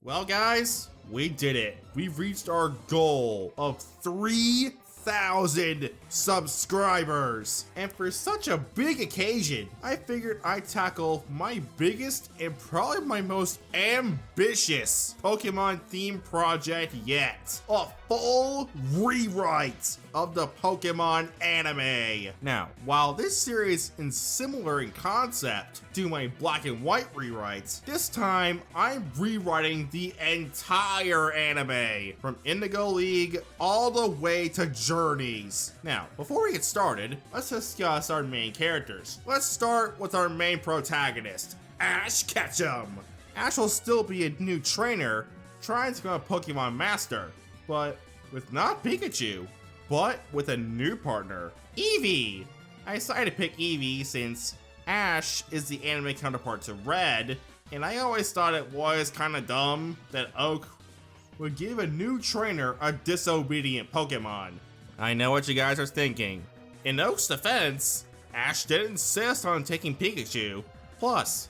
Well, guys, we did it. We've reached our goal of 3,000 subscribers. And for such a big occasion, I figured I'd tackle my biggest and probably my most ambitious Pokemon themed project yet. A full rewrite of the Pokemon anime. Now, while this series is similar in concept to my black and white rewrites, this time I'm rewriting the entire anime from Indigo League all the way to Journeys. Now, before we get started, let's discuss our main characters. Let's start with our main protagonist, Ash Ketchum. Ash will still be a new trainer trying to become a Pokemon Master, but with not Pikachu, but with a new partner, Eevee. I decided to pick Eevee since Ash is the anime counterpart to Red, and I always thought it was kinda dumb that Oak would give a new trainer a disobedient Pokemon. I know what you guys are thinking. In Oak's defense, Ash did insist on taking Pikachu. Plus,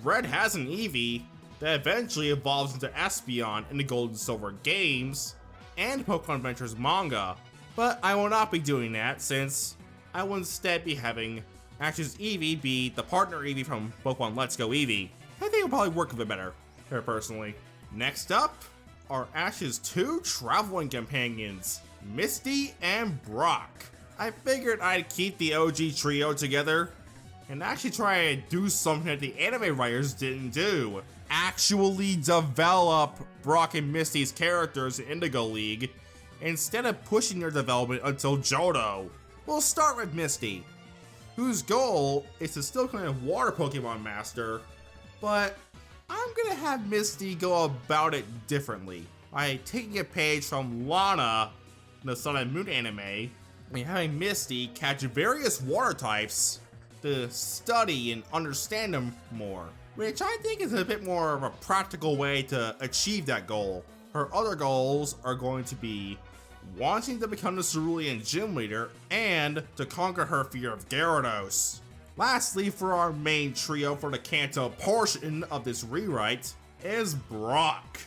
Red has an Eevee that eventually evolves into Espeon in the Gold and Silver games and Pokemon Adventures manga, but I will not be doing that since I will instead be having Ash's Eevee be the partner Eevee from Pokemon Let's Go Eevee. I think it'll probably work a bit better, personally. Next up are Ash's two traveling companions, Misty and Brock. I figured I'd keep the OG trio together and actually try to do something that the anime writers didn't do. Actually develop Brock and Misty's characters in Indigo League instead of pushing their development until Johto. We'll start with Misty, whose goal is to still become a water Pokemon master, but I'm gonna have Misty go about it differently by taking a page from Lana, the Sun and Moon anime, and having Misty catch various water types to study and understand them more, which I think is a bit more of a practical way to achieve that goal. Her other goals are going to be wanting to become the Cerulean gym leader and to conquer her fear of Gyarados. Lastly, for our main trio for the Kanto portion of this rewrite is Brock.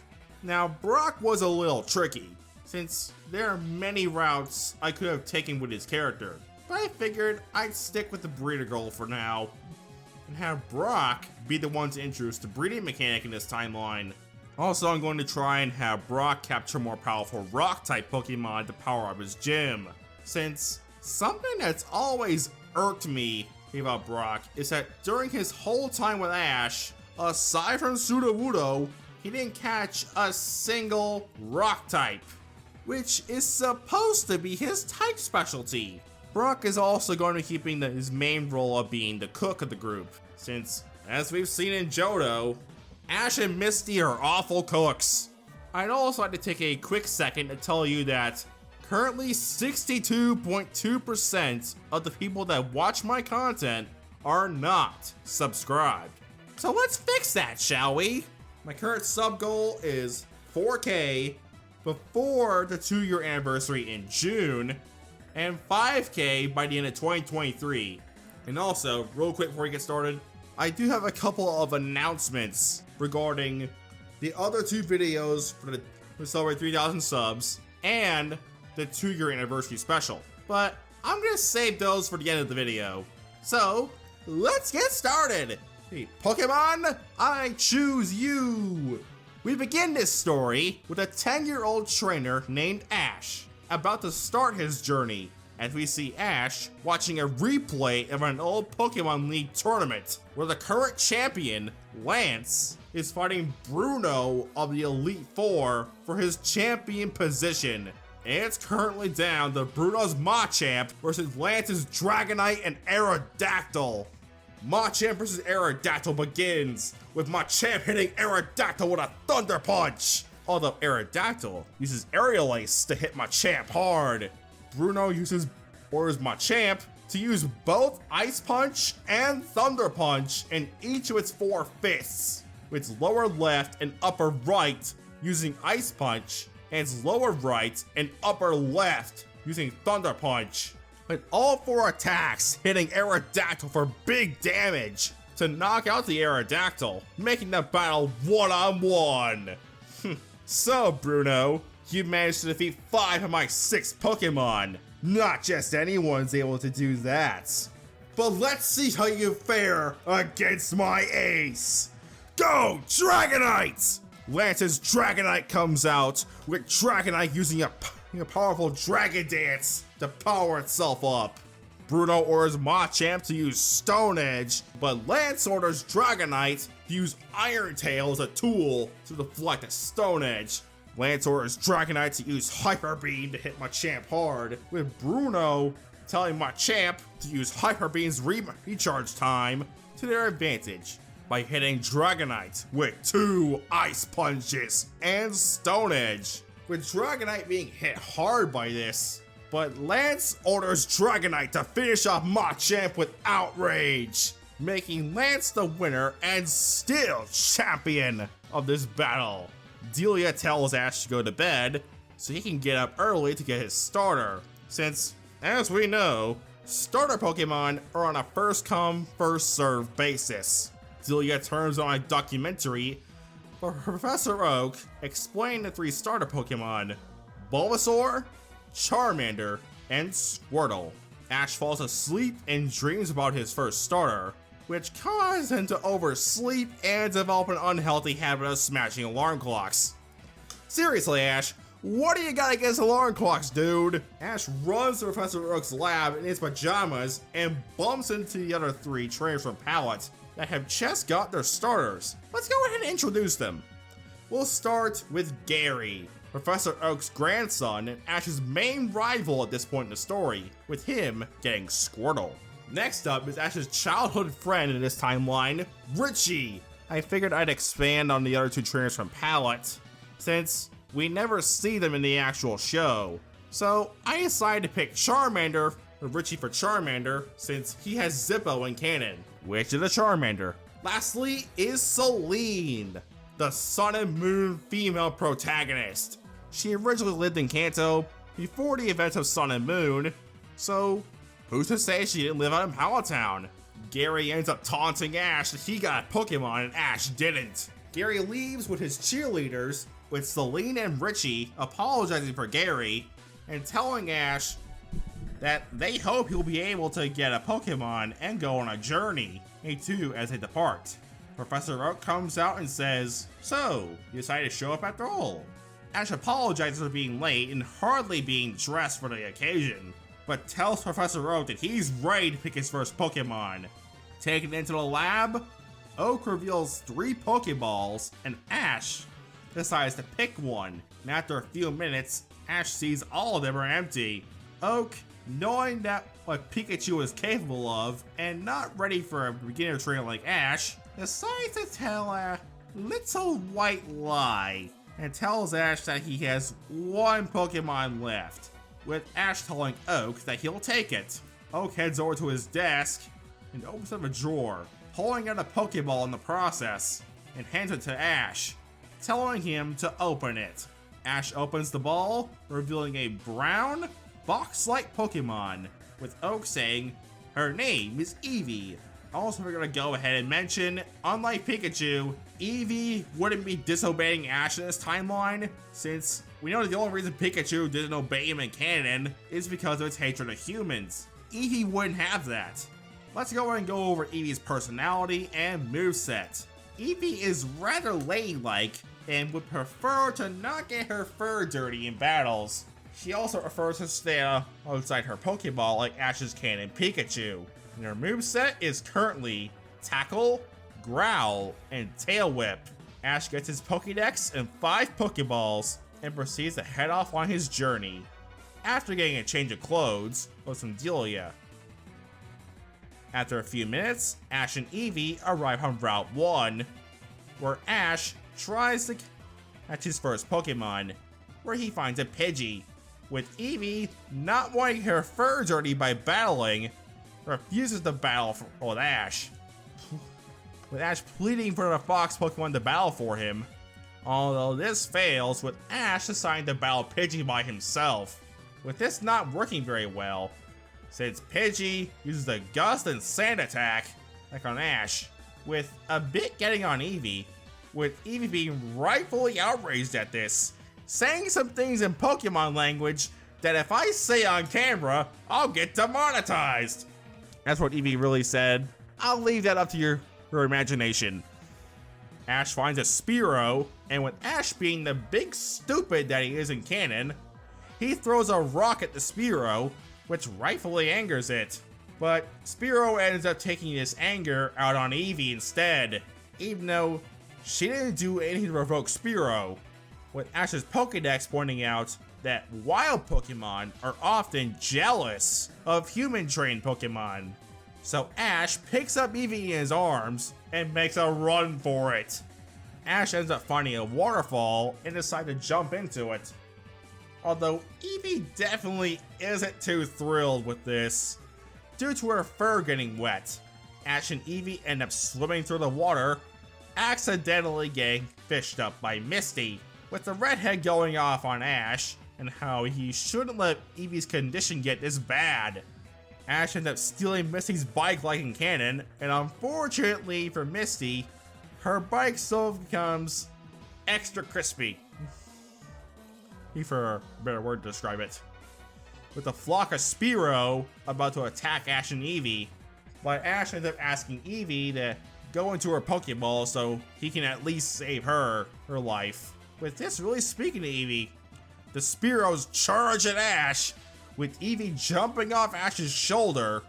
Now, Brock was a little tricky, since there are many routes I could have taken with his character, but I figured I'd stick with the breeder goal for now and have Brock be the one to introduce the breeding mechanic in this timeline. Also, I'm going to try and have Brock capture more powerful rock-type Pokemon to power up his gym, since something that's always irked me about Brock is that during his whole time with Ash, aside from Sudowoodo, he didn't catch a single rock-type, which is supposed to be his type specialty. Brock is also going to be keeping his main role of being the cook of the group, since, as we've seen in Johto, Ash and Misty are awful cooks. I'd also like to take a quick second to tell you that currently 62.2% of the people that watch my content are not subscribed. So let's fix that, shall we? My current sub goal is 4K before the 2-year anniversary in June, and 5K by the end of 2023. And also, real quick before we get started, I do have a couple of announcements regarding the other two videos for the celebrate 3,000 subs and the 2-year anniversary special. But I'm gonna save those for the end of the video. So, let's get started! Hey, Pokemon, I choose you! We begin this story with a 10-year-old trainer named Ash, about to start his journey, as we see Ash watching a replay of an old Pokemon League tournament, where the current champion, Lance, is fighting Bruno of the Elite Four for his champion position. And it's currently down to Bruno's Machamp versus Lance's Dragonite and Aerodactyl. Machamp versus Aerodactyl begins with Machamp hitting Aerodactyl with a Thunder Punch. Although Aerodactyl uses Aerial Ace to hit Machamp hard, Bruno orders Machamp to use both Ice Punch and Thunder Punch in each of its 4 fists, with its lower left and upper right using Ice Punch, and its lower right and upper left using Thunder Punch, with all 4 attacks hitting Aerodactyl for big damage to knock out the Aerodactyl, making the battle one-on-one. So, Bruno, you managed to defeat 5 of my 6 Pokemon. Not just anyone's able to do that. But let's see how you fare against my ace. Go, Dragonite! Lance's Dragonite comes out, with Dragonite using a powerful Dragon Dance to power itself up. Bruno orders Machamp to use Stone Edge, but Lance orders Dragonite to use Iron Tail as a tool to deflect a Stone Edge. Lance orders Dragonite to use Hyper Beam to hit Machamp hard, with Bruno telling Machamp to use Hyper Beam's recharge time to their advantage by hitting Dragonite with 2 Ice Punches and Stone Edge, with Dragonite being hit hard by this. But Lance orders Dragonite to finish off Machamp with Outrage, making Lance the winner and still champion of this battle. Delia tells Ash to go to bed so he can get up early to get his starter, since, as we know, starter Pokemon are on a first-come, first-served basis. Delia turns on a documentary where Professor Oak explained the 3 starter Pokemon: Bulbasaur, Charmander, and Squirtle. Ash falls asleep and dreams about his first starter, which causes him to oversleep and develop an unhealthy habit of smashing alarm clocks. Seriously, Ash, what do you got against alarm clocks, dude? Ash runs to Professor Oak's lab in his pajamas and bumps into the other 3 trainers from Pallet that have just got their starters. Let's go ahead and introduce them. We'll start with Gary, Professor Oak's grandson and Ash's main rival at this point in the story, with him getting Squirtle. Next up is Ash's childhood friend in this timeline, Richie. I figured I'd expand on the other 2 trainers from Pallet, since we never see them in the actual show. So I decided to pick Charmander, or Richie for Charmander, since he has Zippo in canon, which is a Charmander. Lastly is Celine, the Sun and Moon female protagonist. She originally lived in Kanto before the events of Sun and Moon, so who's to say she didn't live out in Pallet Town? Gary ends up taunting Ash that he got a Pokemon and Ash didn't. Gary leaves with his cheerleaders, with Celine and Richie apologizing for Gary and telling Ash that they hope he'll be able to get a Pokemon and go on a journey, as they depart. Professor Oak comes out and says, "So, you decided to show up after all?" Ash apologizes for being late and hardly being dressed for the occasion, but tells Professor Oak that he's ready to pick his first Pokemon. Taken into the lab, Oak reveals 3 Pokeballs, and Ash decides to pick one, and after a few minutes, Ash sees all of them are empty. Oak, knowing that what Pikachu is capable of, and not ready for a beginner trainer like Ash, decides to tell a little white lie, and tells Ash that he has 1 Pokemon left, with Ash telling Oak that he'll take it. Oak heads over to his desk and opens up a drawer, pulling out a Pokeball in the process, and hands it to Ash, telling him to open it. Ash opens the ball, revealing a brown, box-like Pokemon, with Oak saying her name is Eevee. Also, we're gonna go ahead and mention, unlike Pikachu, Eevee wouldn't be disobeying Ash in this timeline, since we know that the only reason Pikachu didn't obey him in canon is because of its hatred of humans. Eevee wouldn't have that. Let's go ahead and go over Eevee's personality and moveset. Eevee is rather ladylike and would prefer to not get her fur dirty in battles. She also prefers to stay outside her Pokeball like Ash's canon Pikachu. And her moveset is currently Tackle, Growl, and Tail Whip. Ash gets his Pokédex and 5 Pokeballs and proceeds to head off on his journey, after getting a change of clothes with some Delia. After a few minutes, Ash and Eevee arrive on Route 1, where Ash tries to catch his first Pokemon, where he finds a Pidgey, with Eevee not wanting her fur dirty by battling, refuses to battle with Ash, with Ash pleading for the fox Pokemon to battle for him, although this fails with Ash deciding to battle Pidgey by himself, with this not working very well, since Pidgey uses the Gust and Sand attack like on Ash, with a bit getting on Eevee, with Eevee being rightfully outraged at this, saying some things in Pokemon language that if I say on camera, I'll get demonetized. That's what Eevee really said. I'll leave that up to your imagination. Ash finds a Spearow, and with Ash being the big stupid that he is in canon, he throws a rock at the Spearow, which rightfully angers it. But Spearow ends up taking his anger out on Eevee instead, even though she didn't do anything to provoke Spearow, with Ash's Pokédex pointing out that wild Pokemon are often jealous of human-trained Pokemon. So Ash picks up Eevee in his arms and makes a run for it. Ash ends up finding a waterfall and decides to jump into it. Although Eevee definitely isn't too thrilled with this, due to her fur getting wet. Ash and Eevee end up swimming through the water, accidentally getting fished up by Misty, with the redhead going off on Ash and how he shouldn't let Eevee's condition get this bad. Ash ends up stealing Misty's bike like in canon, and unfortunately for Misty, her bike still becomes extra crispy. For a better word to describe it. With a flock of Spearow about to attack Ash and Eevee, but Ash ends up asking Eevee to go into her Pokeball so he can at least save her life. With this really speaking to Eevee, the Spearows charge at Ash, with Eevee jumping off Ash's shoulder,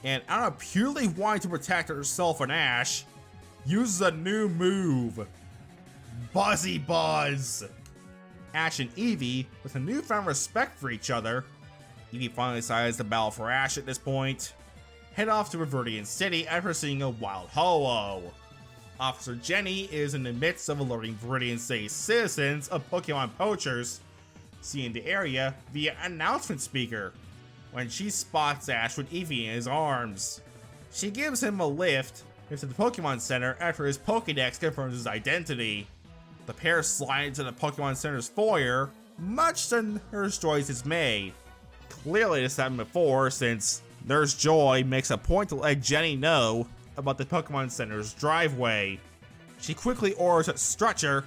and out of purely wanting to protect herself and Ash, uses a new move, Buzzy Buzz. Ash and Eevee, with a newfound respect for each other, Eevee finally decides to battle for Ash at this point, head off to Viridian City after seeing a wild Ho-Oh. Officer Jenny is in the midst of alerting Viridian City citizens of Pokemon poachers seeing the area via announcement speaker when she spots Ash with Eevee in his arms. She gives him a lift into the Pokemon Center after his Pokédex confirms his identity. The pair slide into the Pokemon Center's foyer, much to Nurse Joy's dismay. Clearly this happened before, since Nurse Joy makes a point to let Jenny know about the Pokemon Center's driveway. She quickly orders a stretcher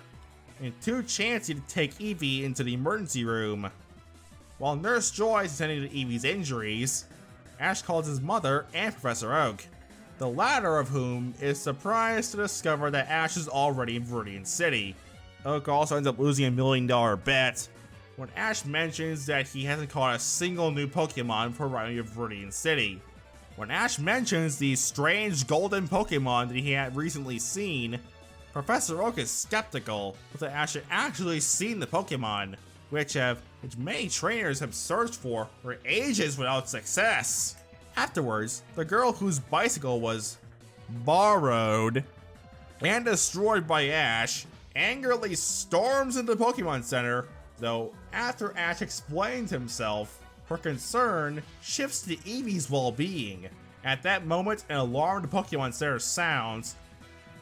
and two Chansey to take Eevee into the emergency room. While Nurse Joy is attending to Eevee's injuries, Ash calls his mother and Professor Oak, the latter of whom is surprised to discover that Ash is already in Viridian City. Oak also ends up losing $1 million bet when Ash mentions that he hasn't caught a single new Pokemon for arriving at Viridian City. When Ash mentions the strange golden Pokemon that he had recently seen, Professor Oak is skeptical that Ash had actually seen the Pokemon, which many trainers have searched for ages without success. Afterwards, the girl whose bicycle was borrowed and destroyed by Ash angrily storms into the Pokemon Center, though after Ash explains himself, her concern shifts to Eevee's well-being. At that moment, an alarmed Pokemon Center sounds,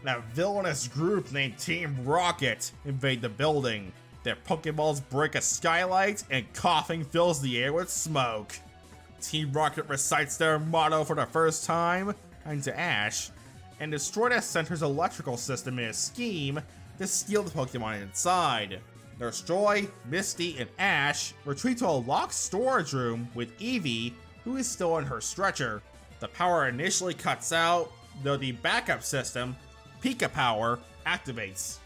and a villainous group named Team Rocket invade the building. Their Pokeballs break a skylight, and coughing fills the air with smoke. Team Rocket recites their motto for the first time, and to Ash, and destroy the center's electrical system in a scheme to steal the Pokemon inside. Nurse Joy, Misty, and Ash retreat to a locked storage room with Eevee, who is still in her stretcher. The power initially cuts out, though the backup system, Pika Power, activates.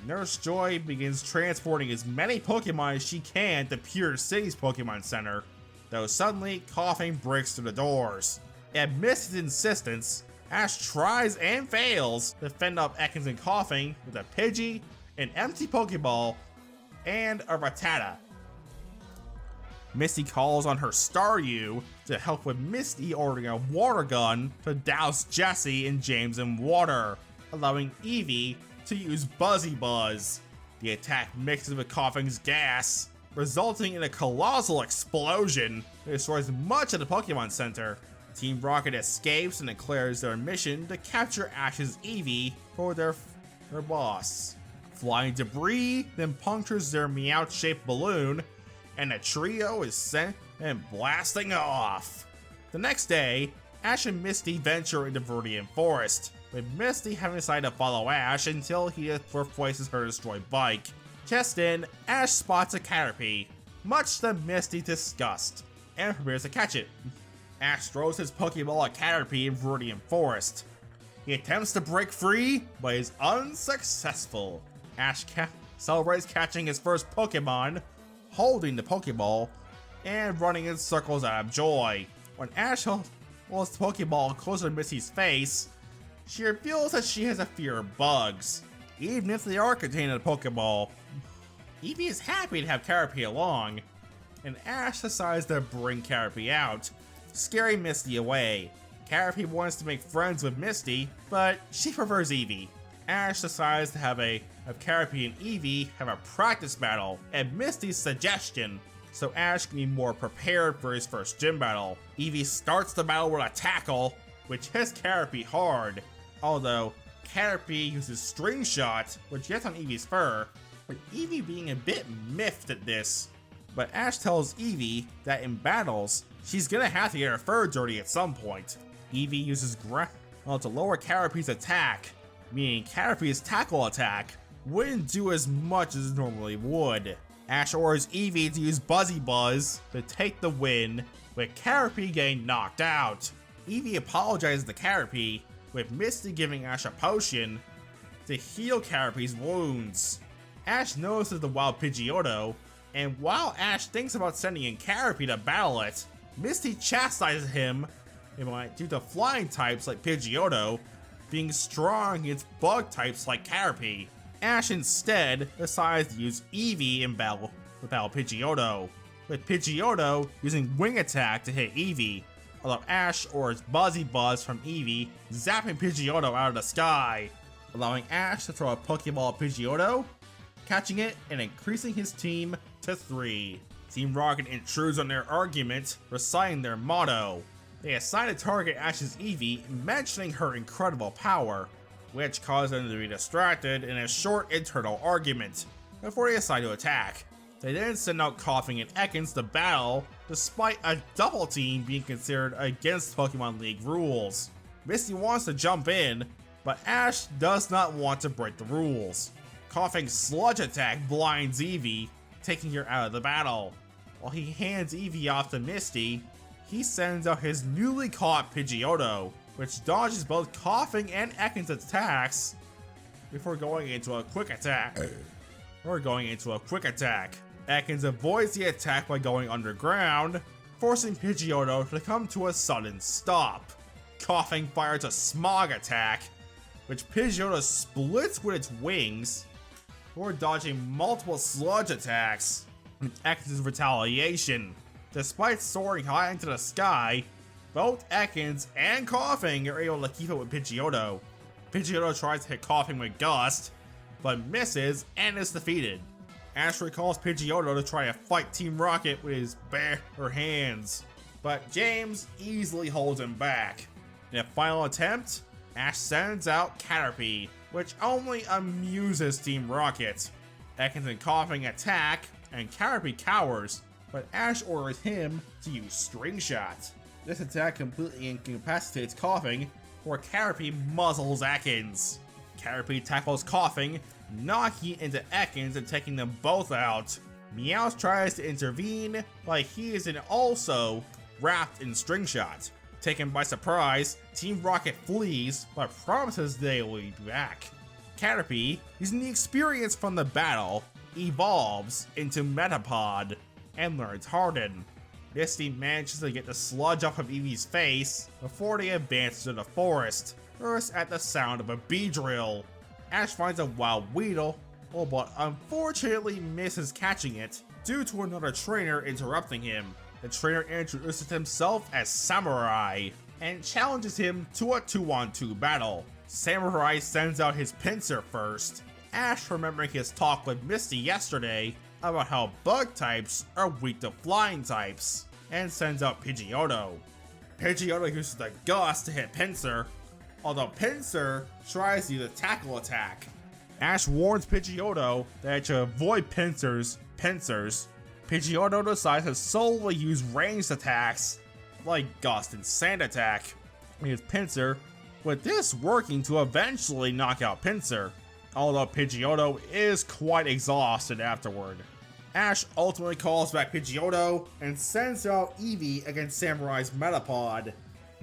Nurse Joy begins transporting as many Pokemon as she can to Pure City's Pokemon Center, though suddenly coughing breaks through the doors. At Misty's insistence, Ash tries and fails to fend off Ekans and coughing with a Pidgey, an empty Pokeball, and a Rattata. Misty calls on her Staryu to help with Misty ordering a water gun to douse Jessie and James in water, allowing Eevee to use Buzzy Buzz. The attack mixes with Coughing's gas, resulting in a colossal explosion that destroys much of the Pokemon Center. Team Rocket escapes and declares their mission to capture Ash's Eevee for their boss. Flying debris then punctures their Meowth-shaped balloon, and the trio is sent and blasting off. The next day, Ash and Misty venture into Viridian Forest, with Misty having decided to follow Ash until he replaces her destroyed bike. Just then, Ash spots a Caterpie, much to Misty's disgust, and prepares to catch it. Ash throws his Pokeball at Caterpie in Viridian Forest. He attempts to break free, but is unsuccessful. Ash celebrates catching his first Pokemon, holding the Pokeball, and running in circles out of joy. When Ash holds the Pokeball closer to Misty's face, she reveals that she has a fear of bugs, even if they are contained in a Pokeball. Eevee is happy to have Caterpie along, and Ash decides to bring Caterpie out, scaring Misty away. Caterpie wants to make friends with Misty, but she prefers Eevee. Ash decides to have Caterpie and Eevee have a practice battle at Misty's suggestion, so Ash can be more prepared for his first gym battle. Eevee starts the battle with a tackle, which hits Caterpie hard, although Caterpie uses String Shot, which gets on Eevee's fur, with Eevee being a bit miffed at this. But Ash tells Eevee that in battles, she's gonna have to get her fur dirty at some point. Eevee uses ground to lower Caterpie's attack, meaning Caterpie's tackle attack wouldn't do as much as it normally would. Ash orders Eevee to use Buzzy Buzz to take the win, with Caterpie getting knocked out. Eevee apologizes to Caterpie, with Misty giving Ash a potion to heal Caterpie's wounds. Ash notices the wild Pidgeotto, and while Ash thinks about sending in Caterpie to battle it, Misty chastises him due to flying types like Pidgeotto being strong against bug types like Caterpie. Ash instead decides to use Eevee in battle with Pidgeotto, with Pidgeotto using Wing Attack to hit Eevee, although Ash orders Buzzy Buzz from Eevee, zapping Pidgeotto out of the sky, allowing Ash to throw a Pokeball at Pidgeotto, catching it and increasing his team to 3. Team Rocket intrudes on their argument, reciting their motto. They assign a target Ash's Eevee, mentioning her incredible power, which caused them to be distracted in a short internal argument, before they decide to attack. They then send out Coughing and Ekans to battle, despite a double team being considered against Pokemon League rules. Misty wants to jump in, but Ash does not want to break the rules. Coughing Sludge Attack blinds Eevee, taking her out of the battle. While he hands Eevee off to Misty, he sends out his newly caught Pidgeotto, which dodges both Coughing and Ekans' attacks before going into a quick attack. Ekans avoids the attack by going underground, forcing Pidgeotto to come to a sudden stop. Coughing fires a Smog Attack, which Pidgeotto splits with its wings, before dodging multiple Sludge attacks in Ekans' retaliation. Despite soaring high into the sky, both Ekans and Coughing are able to keep up with Pidgeotto. Pidgeotto tries to hit Coughing with Gust, but misses and is defeated. Ash recalls Pidgeotto to try to fight Team Rocket with his bare hands, but James easily holds him back. In a final attempt, Ash sends out Caterpie, which only amuses Team Rocket. Ekans and Coughing attack, and Caterpie cowers, but Ash orders him to use String Shot. This attack completely incapacitates Coughing, where Caterpie muzzles Ekans. Caterpie tackles Coughing, knocking it into Ekans and taking them both out. Meowth tries to intervene, but he is also wrapped in String Shot. Taken by surprise, Team Rocket flees, but promises they will be back. Caterpie, using the experience from the battle, evolves into Metapod and learns Harden. Misty manages to get the sludge off of Eevee's face before they advance to the forest, first at the sound of a Beedrill. Ash finds a wild Weedle, but unfortunately misses catching it due to another trainer interrupting him. The trainer introduces himself as Samurai and challenges him to a 2-on-2 battle. Samurai sends out his Pinsir first, Ash remembering his talk with Misty yesterday about how bug types are weak to flying types, and sends out Pidgeotto. Pidgeotto uses the Gust to hit Pinsir, although Pinsir tries to use a tackle attack. Ash warns Pidgeotto that to avoid Pinsir's, Pidgeotto decides to solely use ranged attacks like Gust and Sand Attack, because Pinsir with this working to eventually knock out Pinsir, although Pidgeotto is quite exhausted afterward. Ash ultimately calls back Pidgeotto and sends out Eevee against Samurai's Metapod,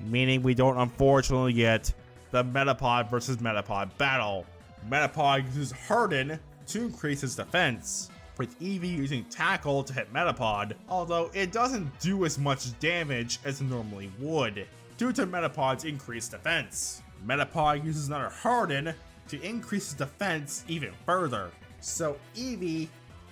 meaning we don't unfortunately get the Metapod versus Metapod battle. Metapod uses Harden to increase its defense, with Eevee using Tackle to hit Metapod, although it doesn't do as much damage as it normally would, due to Metapod's increased defense. Metapod uses another Harden to increase its defense even further, so Eevee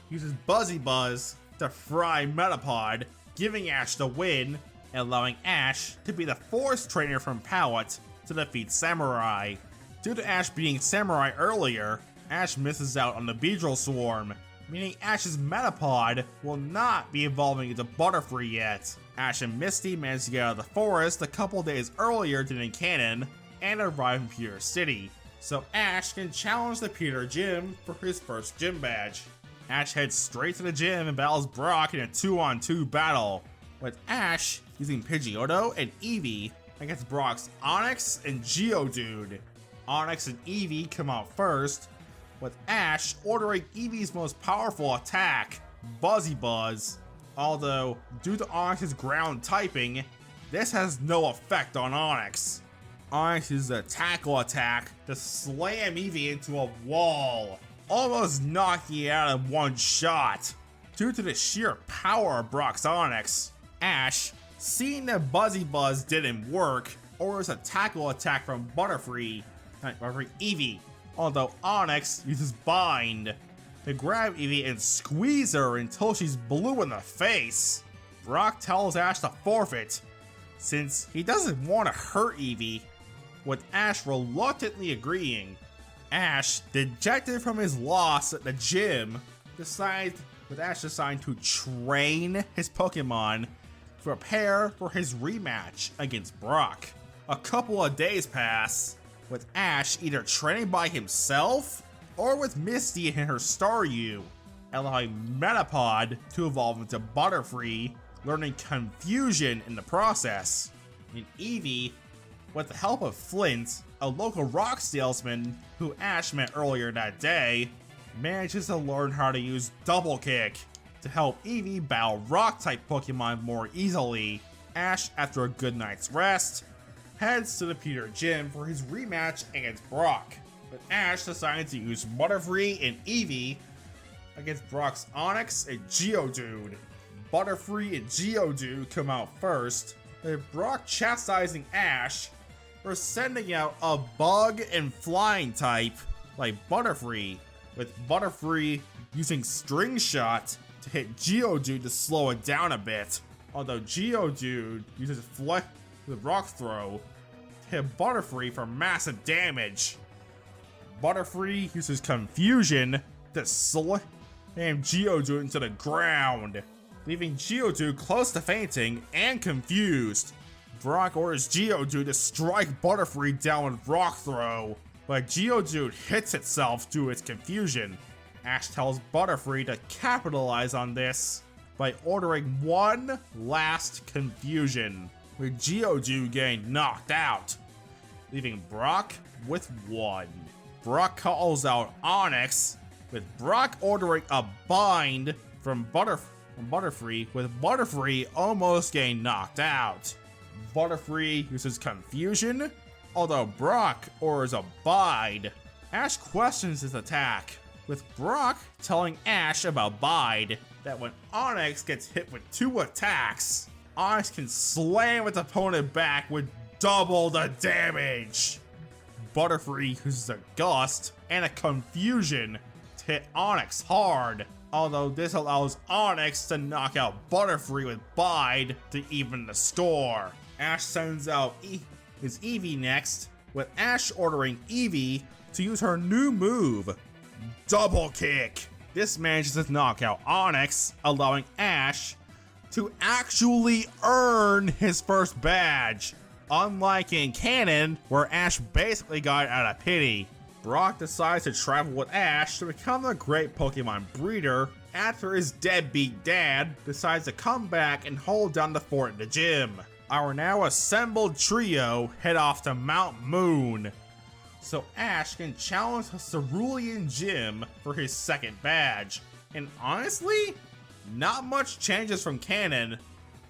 uses Buzzy Buzz to fry Metapod, giving Ash the win, and allowing Ash to be the Force Trainer from Pallet to defeat Samurai. Due to Ash beating Samurai earlier, Ash misses out on the Beedrill Swarm, meaning Ash's Metapod will not be evolving into Butterfree yet. Ash and Misty managed to get out of the forest a couple days earlier than in canon and arrive in Pewter City, so Ash can challenge the Pewter Gym for his first gym badge. Ash heads straight to the gym and battles Brock in a 2-on-2 battle, with Ash using Pidgeotto and Eevee against Brock's Onix and Geodude. Onix and Eevee come out first, with Ash ordering Eevee's most powerful attack, Buzzy Buzz, although due to Onix's ground typing, this has no effect on Onix. Onix uses a Tackle attack to slam Eevee into a wall, almost knocking it out in one shot. Due to the sheer power of Brock's Onix, Ash, seeing that Buzzy Buzz didn't work, orders a Tackle attack from Butterfree Eevee, although Onix uses Bind to grab Eevee and squeeze her until she's blue in the face. Brock tells Ash to forfeit, since he doesn't want to hurt Eevee, with Ash reluctantly agreeing. Ash, dejected from his loss at the gym, decides to train his Pokemon to prepare for his rematch against Brock. A couple of days pass, with Ash either training by himself or with Misty and her Staryu, allowing Metapod to evolve into Butterfree, learning Confusion in the process. And Eevee, with the help of Flint, a local rock salesman who Ash met earlier that day, manages to learn how to use Double Kick to help Eevee battle Rock-type Pokemon more easily. Ash, after a good night's rest, heads to the Pewter Gym for his rematch against Brock, but Ash decides to use Butterfree and Eevee against Brock's Onix and Geodude. Butterfree and Geodude come out first, with Brock chastising Ash for sending out a bug and flying type like Butterfree, with Butterfree using String Shot to hit Geodude to slow it down a bit, although Geodude uses the Rock Throw to hit Butterfree for massive damage. Butterfree uses Confusion to slam Geodude into the ground, leaving Geodude close to fainting and confused. Brock orders Geodude to strike Butterfree down with Rock Throw, but Geodude hits itself due to its confusion. Ash tells Butterfree to capitalize on this by ordering one last confusion, with Geodude getting knocked out, leaving Brock with one. Brock calls out Onix, with Brock ordering a bind from Butterfree, with Butterfree almost getting knocked out. Butterfree uses Confusion, although Brock orders a Bide. Ash questions his attack, with Brock telling Ash about Bide, that when Onix gets hit with 2 attacks, Onix can slam its opponent back with double the damage. Butterfree uses a Gust and a Confusion to hit Onix hard, although this allows Onix to knock out Butterfree with Bide to even the score. Ash sends out his Eevee next, with Ash ordering Eevee to use her new move, Double Kick. This manages to knock out Onix, allowing Ash to actually earn his first badge, unlike in canon, where Ash basically got it out of pity. Brock decides to travel with Ash to become a great Pokemon breeder after his deadbeat dad decides to come back and hold down the fort in the gym. Our now assembled trio head off to Mount Moon, so Ash can challenge the Cerulean Gym for his second badge. And honestly, not much changes from canon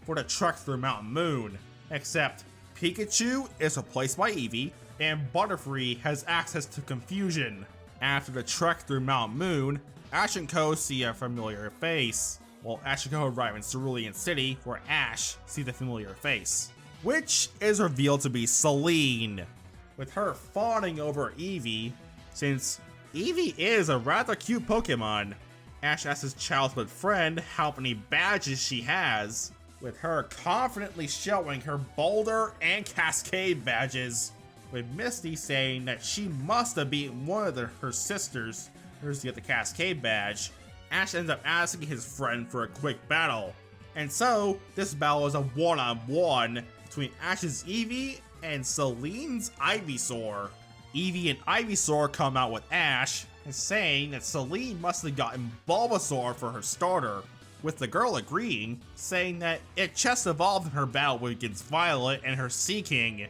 for the trek through Mount Moon, except Pikachu is replaced by Eevee, and Butterfree has access to Confusion. After the trek through Mount Moon, Ash and Co see a familiar face, while Ash and Co arrive in Cerulean City, where Ash sees the familiar face, which is revealed to be Celine, with her fawning over Eevee, since Eevee is a rather cute Pokemon. Ash asks his childhood friend how many badges she has, with her confidently showing her Boulder and Cascade badges, with Misty saying that she must have beaten one of her sisters in order to get the Cascade badge. Ash ends up asking his friend for a quick battle, and so this battle is a one-on-one between Ash's Eevee and Celine's Ivysaur. Eevee and Ivysaur come out with Ash and saying that Celine must have gotten Bulbasaur for her starter, with the girl agreeing, saying that it just evolved in her battle against Violet and her Sea King.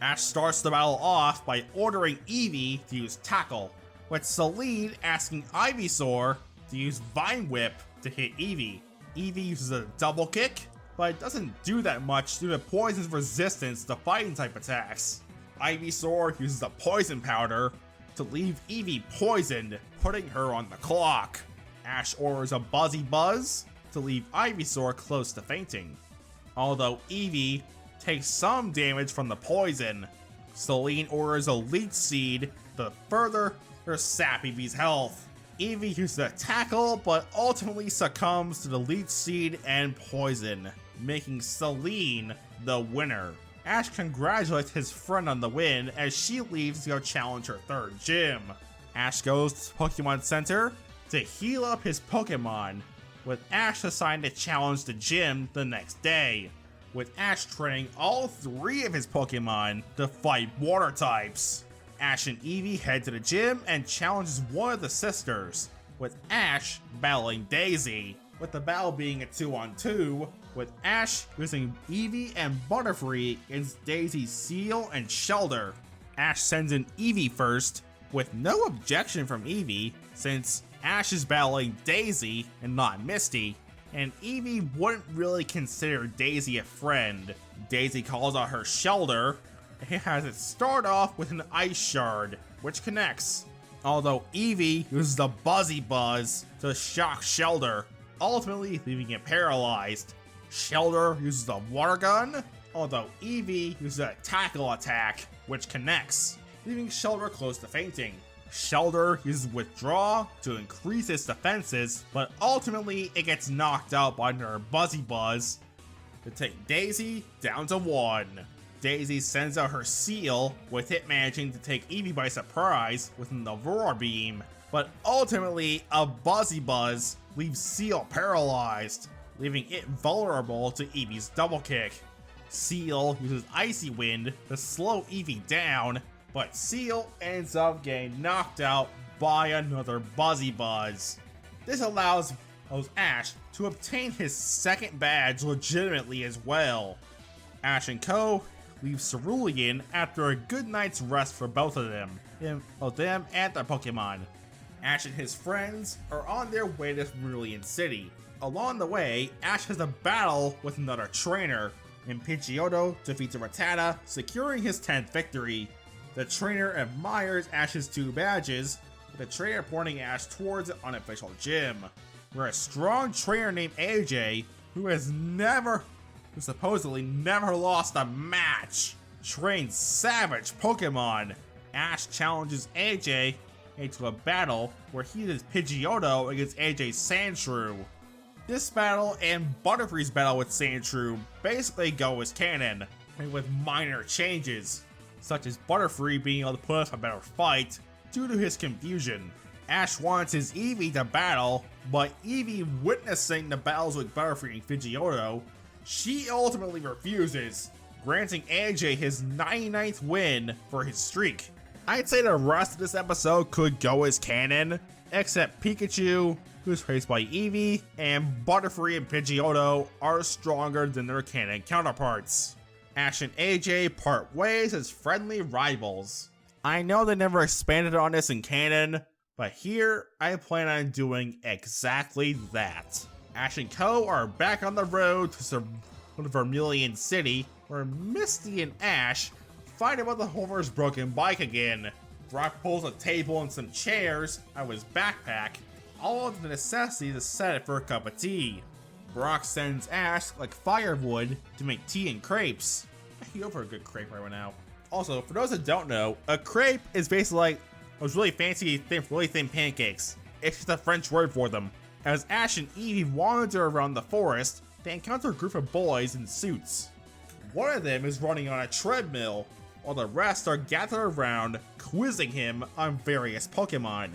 Ash starts the battle off by ordering Eevee to use Tackle, with Celine asking Ivysaur to use Vine Whip to hit Eevee. Eevee uses a double kick, but it doesn't do that much due to Poison's resistance to fighting type attacks. Ivysaur uses a Poison Powder to leave Eevee poisoned, putting her on the clock. Ash orders a Buzzy Buzz to leave Ivysaur close to fainting. Although Eevee takes some damage from the poison, Celine orders a Leech Seed to further sap Eevee's health. Eevee uses a Tackle, but ultimately succumbs to the Leech Seed and poison, making Celine the winner. Ash congratulates his friend on the win as she leaves to go challenge her third gym. Ash goes to Pokemon Center to heal up his Pokemon, with Ash assigned to challenge the gym the next day, with Ash training all three of his Pokemon to fight water types. Ash and Eevee head to the gym and challenges one of the sisters, with Ash battling Daisy, with the battle being a 2-on-2, with Ash using Eevee and Butterfree against Daisy's Seal and Shelter. Ash sends in Eevee first, with no objection from Eevee, since Ash is battling Daisy and not Misty, and Eevee wouldn't really consider Daisy a friend. Daisy calls out her Shelter, and has it start off with an Ice Shard, which connects. Although Eevee uses the Buzzy Buzz to shock Shelter, ultimately leaving it paralyzed. Shelter uses the Water Gun, although Eevee uses a Tackle attack, which connects, leaving Shelter close to fainting. Shelter uses Withdraw to increase its defenses, but ultimately it gets knocked out by her Buzzy Buzz to take Daisy down to 1. Daisy sends out her Seal, with it managing to take Eevee by surprise with an Aurora Beam, but ultimately a Buzzy Buzz leaves Seal paralyzed, leaving it vulnerable to Eevee's double kick. Seal uses Icy Wind to slow Eevee down, but Seal ends up getting knocked out by another Buzzy Buzz. This allows Ash to obtain his second badge legitimately as well. Ash and Co leave Cerulean after a good night's rest for both of them and their Pokemon. Ash and his friends are on their way to Cerulean City. Along the way, Ash has a battle with another trainer, and Pidgeotto defeats a Rattata, securing his 10th victory. The trainer admires Ash's 2 badges, with the trainer pointing Ash towards an unofficial gym, where a strong trainer named AJ, who supposedly never lost a match, trains savage Pokemon. Ash challenges AJ into a battle where he is Pidgeotto against AJ's Sandshrew. This battle and Butterfree's battle with Sandshrew basically go as canon, with minor changes, such as Butterfree being able to put up a better fight due to his confusion. Ash wants his Eevee to battle, but Eevee witnessing the battles with Butterfree and Pidgeotto, she ultimately refuses, granting AJ his 99th win for his streak. I'd say the rest of this episode could go as canon, except Pikachu, who's faced by Eevee, and Butterfree and Pidgeotto are stronger than their canon counterparts. Ash and AJ part ways as friendly rivals. I know they never expanded on this in canon, but here I plan on doing exactly that. Ash and Co are back on the road to Vermilion City, where Misty and Ash fight about the Homer's broken bike again. Brock pulls a table and some chairs out of his backpack, all of the necessity to set it for a cup of tea. Brock sends Ash like firewood to make tea and crepes. I go for a good crepe right now. Also, for those that don't know, a crepe is basically like those really fancy, really thin pancakes. It's just a French word for them. As Ash and Evie wander around the forest, they encounter a group of boys in suits. One of them is running on a treadmill, while the rest are gathered around, quizzing him on various Pokemon.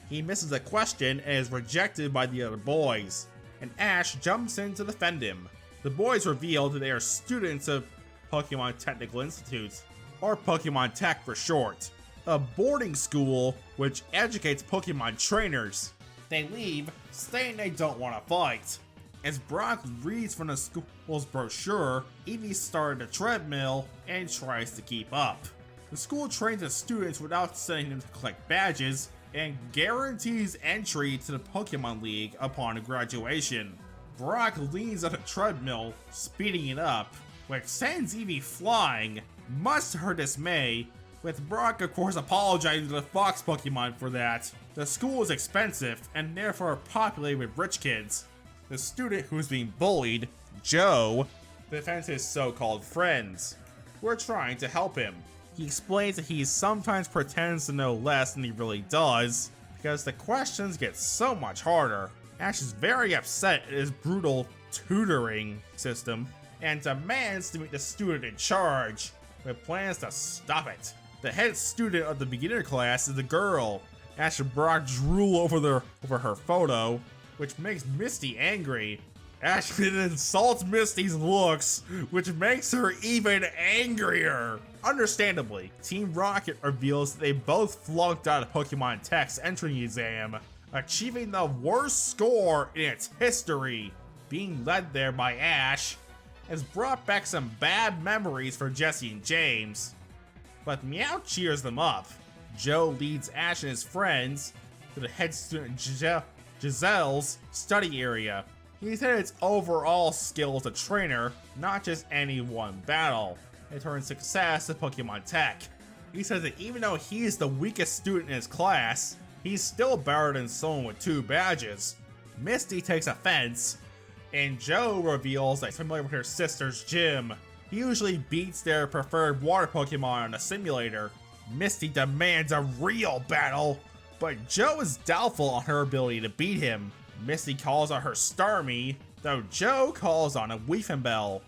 He misses a question and is rejected by the other boys, and Ash jumps in to defend him. The boys reveal that they are students of Pokemon Technical Institute, or Pokemon Tech for short, a boarding school which educates Pokemon trainers. They leave, saying they don't want to fight. As Brock reads from the school's brochure, Evie started a treadmill and tries to keep up. The school trains the students without sending them to collect badges and guarantees entry to the Pokemon League upon graduation. Brock leans on the treadmill, speeding it up, which sends Evie flying, much to her dismay, with Brock of course apologizing to the Fox Pokemon for that. The school is expensive and therefore populated with rich kids. The student who's being bullied, Joe, defends his so-called friends, who are trying to help him. He explains that he sometimes pretends to know less than he really does, because the questions get so much harder. Ash is very upset at his brutal tutoring system, and demands to meet the student in charge, with plans to stop it. The head student of the beginner class is a girl. Ash and Brock drool over her photo, which makes Misty angry. Ash then insults Misty's looks, which makes her even angrier. Understandably, Team Rocket reveals that they both flunked out of Pokemon Tech's entry exam, achieving the worst score in its history. Being led there by Ash has brought back some bad memories for Jesse and James, but Meow cheers them up. Joe leads Ash and his friends to the head student Giselle's study area. He said its overall skill as a trainer, not just any one battle. It turns success to Pokemon Tech. He says that even though he is the weakest student in his class, he's still better than someone with 2 badges. Misty takes offense, and Joe reveals that he's familiar with her sister's gym. He usually beats their preferred water Pokemon on a simulator. Misty demands a real battle, but Joe is doubtful on her ability to beat him. Misty calls on her Starmie, though Joe calls on a Weepinbell,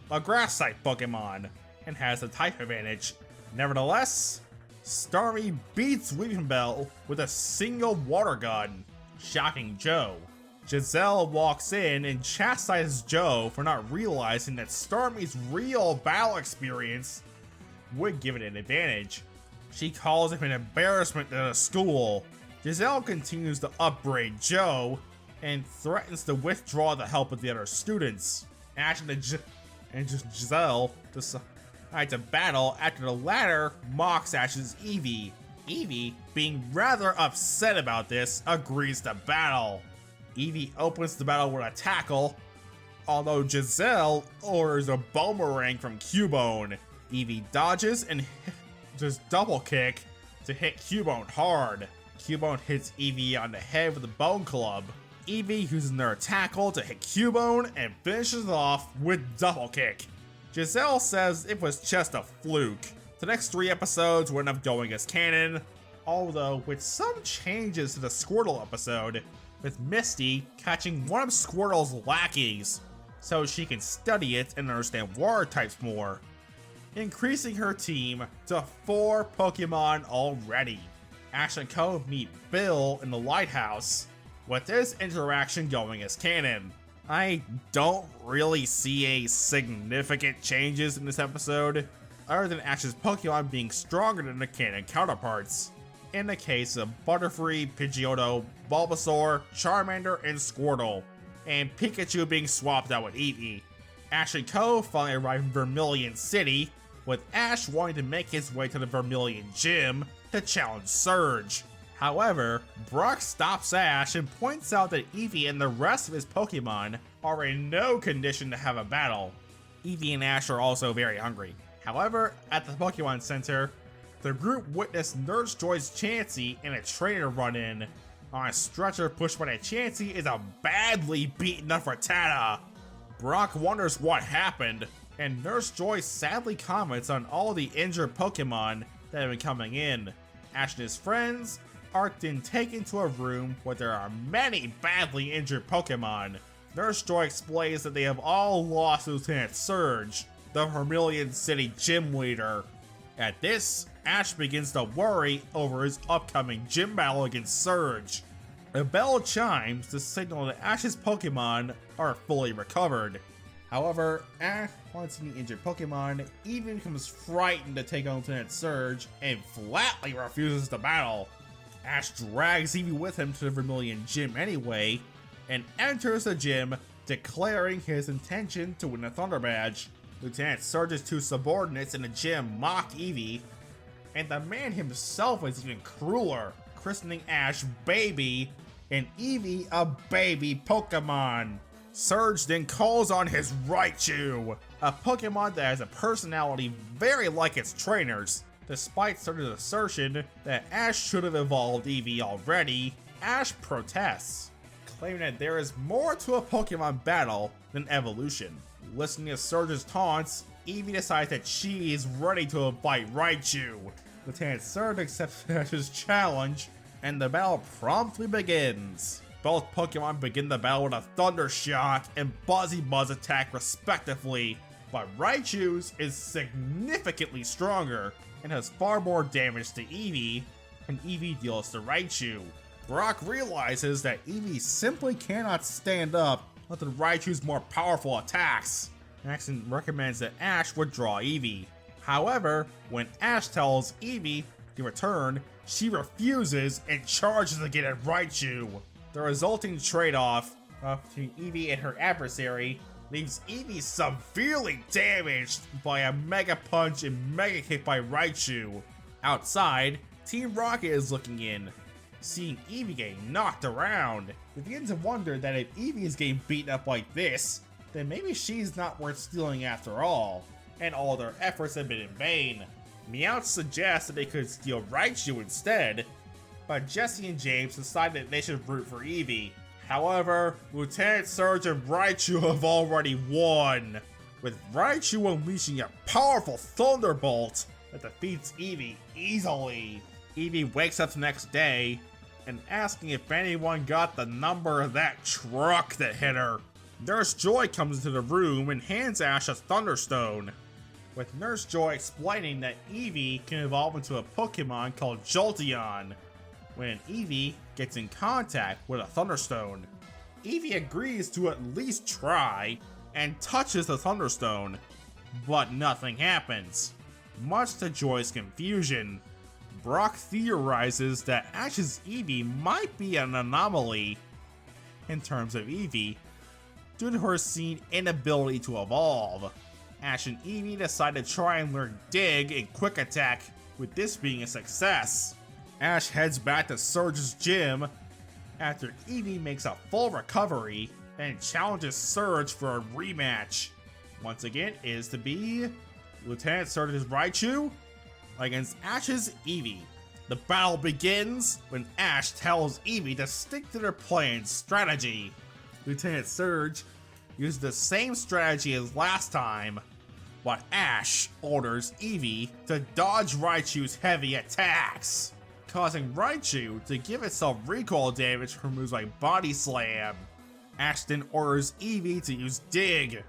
a grass-type Pokemon, and has the type advantage. Nevertheless, Starmie beats Weepinbell with a single water gun, shocking Joe. Giselle walks in and chastises Joe for not realizing that Starmie's real battle experience would give it an advantage. She calls him an embarrassment to the school. Giselle continues to upbraid Joe and threatens to withdraw the help of the other students. Ash and Giselle decide to battle after the latter mocks Ash's Eevee. Eevee, being rather upset about this, agrees to battle. Eevee opens the battle with a tackle, although Giselle orders a boomerang from Cubone. Eevee dodges and just double kick to hit Cubone hard. Cubone hits Eevee on the head with a bone club. Eevee uses their tackle to hit Cubone and finishes it off with double kick. Giselle says it was just a fluke. The next 3 episodes would end up going as canon, although with some changes to the Squirtle episode, with Misty catching one of Squirtle's lackeys so she can study it and understand water types more, increasing her team to 4 Pokemon already. Ash and Co meet Bill in the lighthouse, with this interaction going as canon. I don't really see any significant changes in this episode, other than Ash's Pokemon being stronger than the canon counterparts, in the case of Butterfree, Pidgeotto, Bulbasaur, Charmander, and Squirtle, and Pikachu being swapped out with Eevee. Ash and Co. finally arrive in Vermilion City, with Ash wanting to make his way to the Vermilion Gym to challenge Surge. However, Brock stops Ash and points out that Eevee and the rest of his Pokemon are in no condition to have a battle. Eevee and Ash are also very hungry. However, at the Pokemon Center, the group witnessed Nurse Joy's Chansey and a trainer run in. On a stretcher pushed by the Chansey is a badly beaten up Rattata. Brock wonders what happened, and Nurse Joy sadly comments on all the injured Pokemon that have been coming in. Ash and his friends are then taken to a room where there are many badly injured Pokemon. Nurse Joy explains that they have all lost Lieutenant Surge, the Vermilion City gym leader. At this, Ash begins to worry over his upcoming gym battle against Surge. A bell chimes to signal that Ash's Pokemon are fully recovered. However, Ash, once seeing injured Pokemon, even becomes frightened to take on Lieutenant Surge and flatly refuses to battle. Ash drags Eevee with him to the Vermilion Gym anyway, and enters the gym, declaring his intention to win a Thunder Badge. Lieutenant Surge's two subordinates in the gym mock Eevee, and the man himself is even crueler, christening Ash Baby and Eevee a baby Pokemon. Surge then calls on his Raichu, a Pokemon that has a personality very like its trainers. Despite Surge's assertion that Ash should have evolved Eevee already, Ash protests, claiming that there is more to a Pokemon battle than evolution. Listening to Surge's taunts, Eevee decides that she is ready to fight Raichu. Lieutenant Surge accepts Ash's challenge, and the battle promptly begins. Both Pokemon begin the battle with a Thunder Shock and Buzzy Buzz attack respectively, but Raichu's is significantly stronger and has far more damage to Eevee than Eevee deals to Raichu. Brock realizes that Eevee simply cannot stand up to Raichu's more powerful attacks, and recommends that Ash withdraw Eevee. However, when Ash tells Eevee to return, she refuses and charges again at Raichu. The resulting trade-off between Eevee and her adversary leaves Eevee severely damaged by a Mega Punch and Mega Kick by Raichu. Outside, Team Rocket is looking in. Seeing Eevee getting knocked around, they begin to wonder that if Eevee is getting beaten up like this, then maybe she's not worth stealing after all, and all their efforts have been in vain. Meowth suggests that they could steal Raichu instead, but Jesse and James decide that they should root for Eevee. However, Lieutenant Surge and Raichu have already won, with Raichu unleashing a powerful Thunderbolt that defeats Eevee easily. Eevee wakes up the next day and asking if anyone got the number of that truck that hit her. Nurse Joy comes into the room and hands Ash a Thunderstone, with Nurse Joy explaining that Eevee can evolve into a Pokemon called Jolteon when an Eevee gets in contact with a Thunderstone. Eevee agrees to at least try and touches the Thunderstone, but nothing happens, much to Joy's confusion. Brock theorizes that Ash's Eevee might be an anomaly in terms of Eevee due to her seen inability to evolve. Ash and Eevee decide to try and learn Dig and Quick Attack, with this being a success. Ash heads back to Surge's gym after Eevee makes a full recovery and challenges Surge for a rematch. Once again, it is to be Lieutenant Surge's Raichu against Ash's Eevee. The battle begins when Ash tells Eevee to stick to their plan strategy. Lieutenant Surge uses the same strategy as last time, but Ash orders Eevee to dodge Raichu's heavy attacks, causing Raichu to give itself recoil damage from moves like Body Slam. Ash then orders Eevee to use Dig,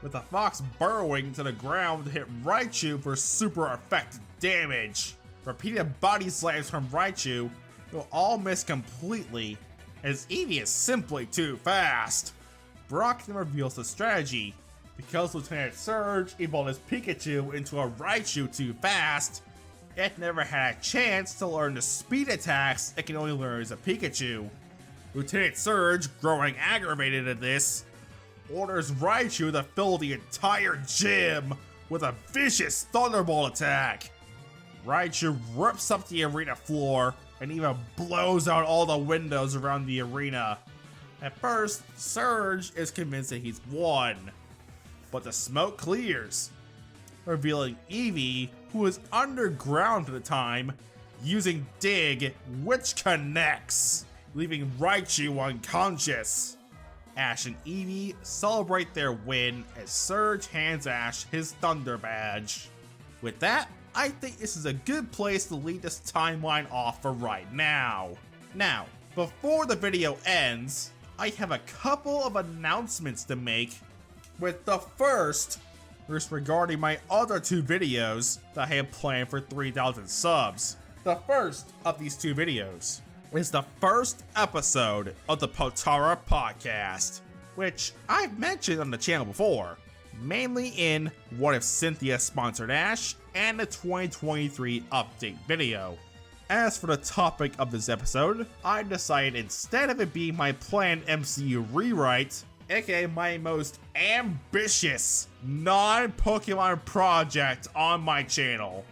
with the fox burrowing to the ground to hit Raichu for super effective damage. Repeated body slams from Raichu will all miss completely, as Eevee is simply too fast. Brock then reveals the strategy. Because Lieutenant Surge evolved his Pikachu into a Raichu too fast, it never had a chance to learn the speed attacks it can only learn as a Pikachu. Lieutenant Surge, growing aggravated at this, orders Raichu to fill the entire gym with a vicious Thunderbolt attack. Raichu rips up the arena floor and even blows out all the windows around the arena. At first, Surge is convinced that he's won, but the smoke clears, revealing Eevee, who is underground at the time, using Dig, which connects, leaving Raichu unconscious. Ash and Eevee celebrate their win as Surge hands Ash his Thunder Badge. With that, I think this is a good place to leave this timeline off for right now. Now, before the video ends, I have a couple of announcements to make, with the first regarding my other two videos that I have planned for 3,000 subs. The first of these two videos is the first episode of the Potara podcast, which I've mentioned on the channel before, mainly in What If Cynthia Sponsored Ash and the 2023 update video. As for the topic of this episode, I decided instead of it being my planned MCU rewrite, aka my most ambitious non-Pokemon project on my channel,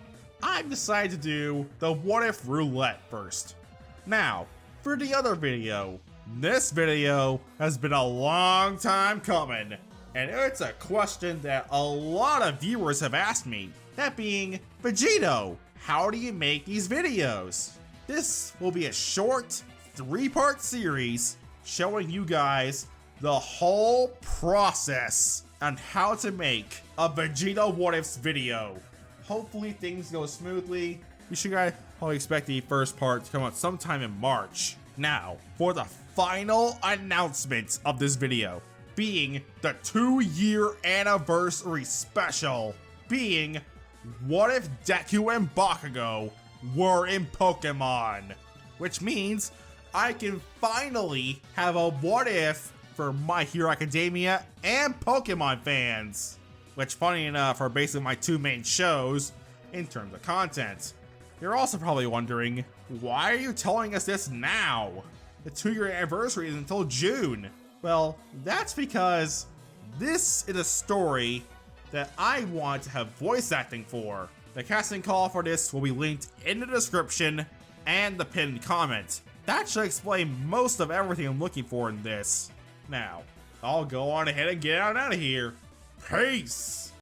I've decided to do the What If Roulette first. Now, for the other video, this video has been a long time coming, and it's a question that a lot of viewers have asked me, that being, Vegito, how do you make these videos? This will be a short 3-part series showing you guys the whole process on how to make a Vegito What Ifs video. Hopefully things go smoothly. You should probably expect the first part to come out sometime in March. Now, for the final announcement of this video, being the 2-year anniversary special, being what if Deku and Bakugo were in Pokemon? Which means I can finally have a what if for My Hero Academia and Pokemon fans. Which, funny enough, are basically my two main shows in terms of content. You're also probably wondering, why are you telling us this now? The 2-year anniversary is until June. Well, that's because this is a story that I want to have voice acting for. The casting call for this will be linked in the description and the pinned comment. That should explain most of everything I'm looking for in this. Now, I'll go on ahead and get out of here. Peace!